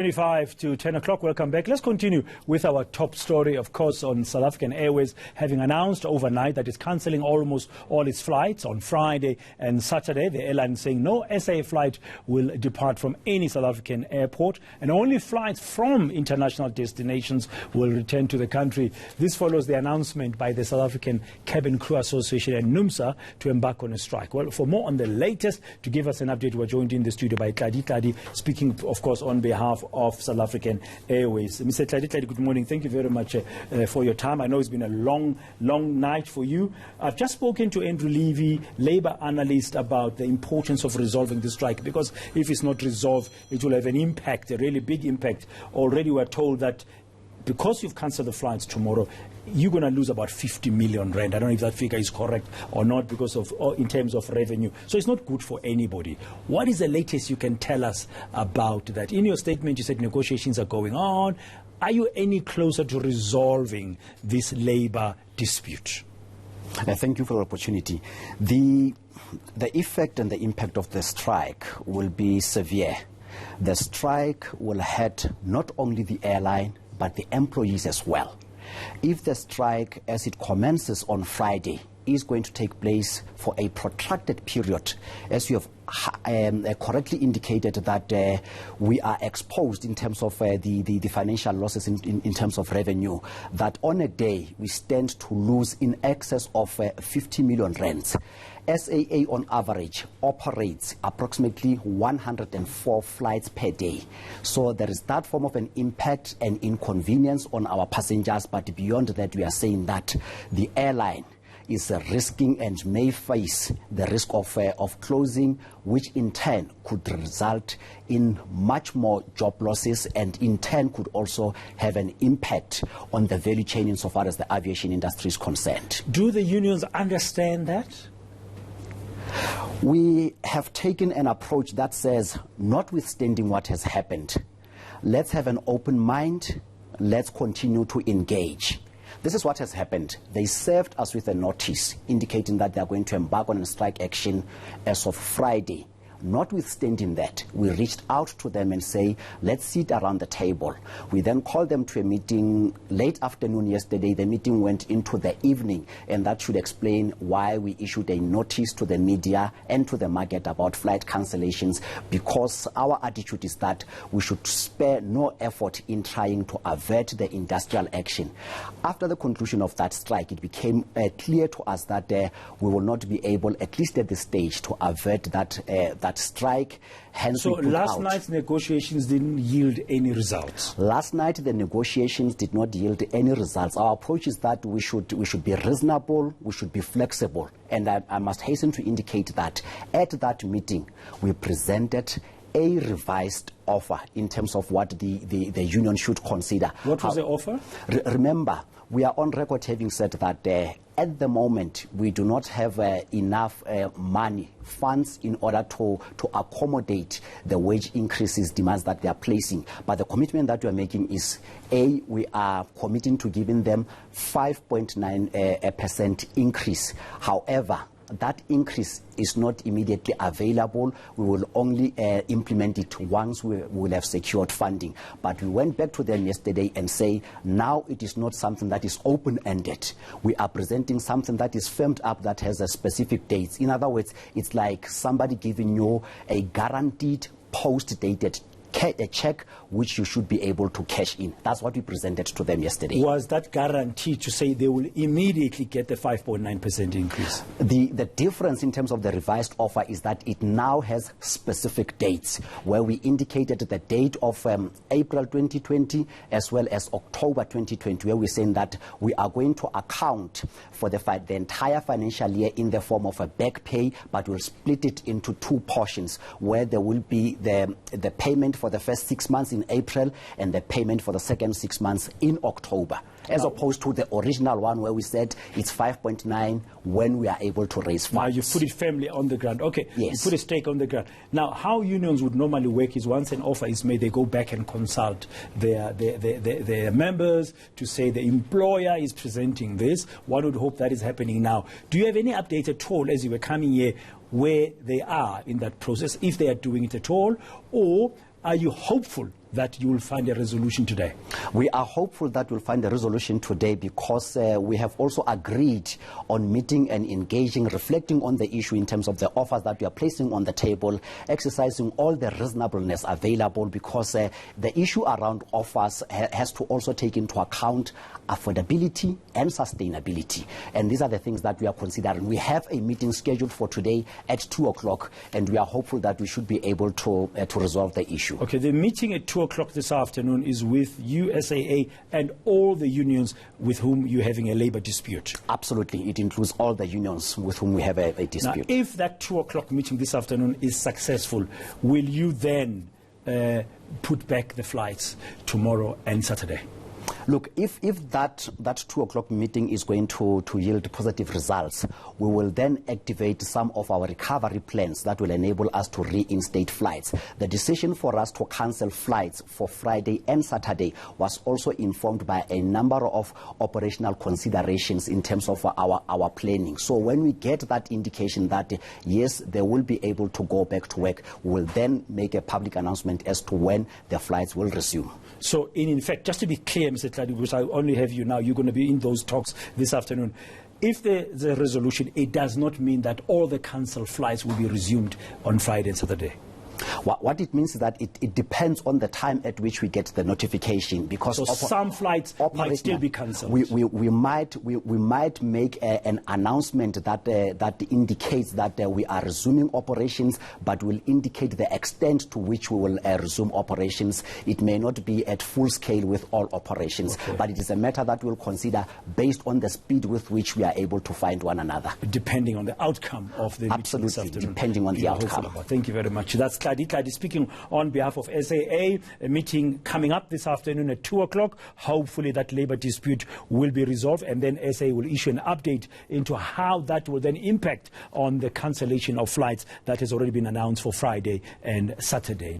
25 to 10 o'clock. Welcome back. Let's continue with our top story, of course, on South African Airways having announced overnight that it's cancelling almost all its flights on Friday and Saturday. The airline saying no SAA flight will depart from any South African airport and only flights from international destinations will return to the country. This follows the announcement by the South African Cabin Crew Association and Numsa to embark on a strike. Well, for more on the latest, to give us an update, we're joined in the studio by Tlali Tlali, speaking, of course, on behalf of South African Airways. Mr. Tlali Tlali, good morning. Thank you very much for your time. I know it's been a long night for you. I've just spoken to Andrew Levy, Labour analyst, about the importance of resolving the strike, because if it's not resolved, it will have an impact, a really big impact. Already we're told that because you've cancelled the flights tomorrow, you're going to lose about 50 million rand. I don't know if that figure is correct or not, because of in terms of revenue. So it's not good for anybody. What is the latest you can tell us about that? In your statement, you said negotiations are going on. Are you any closer to resolving this labour dispute? Thank you for the opportunity. The effect and the impact of the strike will be severe. The strike will hurt not only the airline, but the employees as well. If the strike, as it commences on Friday, is going to take place for a protracted period, as you have correctly indicated that we are exposed in terms of the financial losses in terms of revenue, that on a day we stand to lose in excess of 50 million rands. SAA on average operates approximately 104 flights per day. So there is that form of an impact and inconvenience on our passengers, but beyond that we are saying that the airline is risking and may face the risk of closing, which in turn could result in much more job losses and in turn could also have an impact on the value chain insofar as the aviation industry is concerned. Do the unions understand that? We have taken an approach that says, notwithstanding what has happened, let's have an open mind, let's continue to engage. This is what has happened. They served us with a notice indicating that they are going to embark on a strike action as of Friday. Notwithstanding that, we reached out to them and say, let's sit around the table. We then called them to a meeting late afternoon yesterday. The meeting went into the evening, and that should explain why we issued a notice to the media and to the market about flight cancellations, because our attitude is that we should spare no effort in trying to avert the industrial action. After the conclusion of that strike, it became clear to us that we will not be able, at least at this stage, to avert that strike. Hence, so last night's negotiations didn't yield any results. Last night the negotiations did not yield any results. Our approach is that we should be reasonable, we should be flexible, and I must hasten to indicate that at that meeting we presented a revised offer in terms of what the union should consider. What was the offer? Remember, we are on record having said that at the moment we do not have enough funds in order to accommodate the wage increases demands that they are placing. But the commitment that we are making is, A, we are committing to giving them 5.9% increase. However, that increase is not immediately available. We will only implement it once we will have secured funding. But we went back to them yesterday and say, now it is not something that is open-ended. We are presenting something that is firmed up, that has a specific dates. In other words, it's like somebody giving you a guaranteed post-dated a check which you should be able to cash in. That's what we presented to them yesterday. Was that guaranteed to say they will immediately get the 5.9% increase? The difference in terms of the revised offer is that it now has specific dates, where we indicated the date of April 2020 as well as October 2020, where we're saying that we are going to account for the entire financial year in the form of a back pay, but we'll split it into two portions, where there will be the payment for the first 6 months in April and the payment for the second 6 months in October, as opposed to the original one where we said it's 5.9 when we are able to raise funds. Now you put it firmly on the ground. Okay, yes. You put a stake on the ground. Now, how unions would normally work is once an offer is made, they go back and consult their members to say the employer is presenting this. One would hope that is happening now. Do you have any update at all as you were coming here where they are in that process, if they are doing it at all, or are you hopeful that you will find a resolution today? We are hopeful that we'll find a resolution today because we have also agreed on meeting and engaging, reflecting on the issue in terms of the offers that we are placing on the table, exercising all the reasonableness available, because the issue around offers has to also take into account affordability and sustainability. And these are the things that we are considering. We have a meeting scheduled for today at 2 o'clock, and we are hopeful that we should be able to resolve the issue. Okay, the meeting at 2 o'clock this afternoon is with SAA and all the unions with whom you're having a labor dispute. Absolutely, it includes all the unions with whom we have a dispute. Now, if that 2 o'clock meeting this afternoon is successful, will you then put back the flights tomorrow and Saturday? Look, if that 2 o'clock meeting is going to yield positive results, we will then activate some of our recovery plans that will enable us to reinstate flights. The decision for us to cancel flights for Friday and Saturday was also informed by a number of operational considerations in terms of our planning. So when we get that indication that, yes, they will be able to go back to work, we will then make a public announcement as to when the flights will resume. So, in effect, just to be clear, Mr. Tlali, because I only have you now, you're going to be in those talks this afternoon. If there's a resolution, it does not mean that all the cancelled flights will be resumed on Friday and Saturday. What it means is that it depends on the time at which we get the notification, because so some flights might still be cancelled. We might make an announcement that indicates that we are resuming operations, but will indicate the extent to which we will resume operations. It may not be at full scale with all operations, but it is a matter that we'll consider based on the speed with which we are able to find one another. Depending on the outcome of the meeting this afternoon. Depending on the outcome. Thank you very much. That's Tlali Tlali speaking on behalf of SAA. A meeting coming up this afternoon at 2 o'clock. Hopefully that labor dispute will be resolved, and then SAA will issue an update into how that will then impact on the cancellation of flights that has already been announced for Friday and Saturday.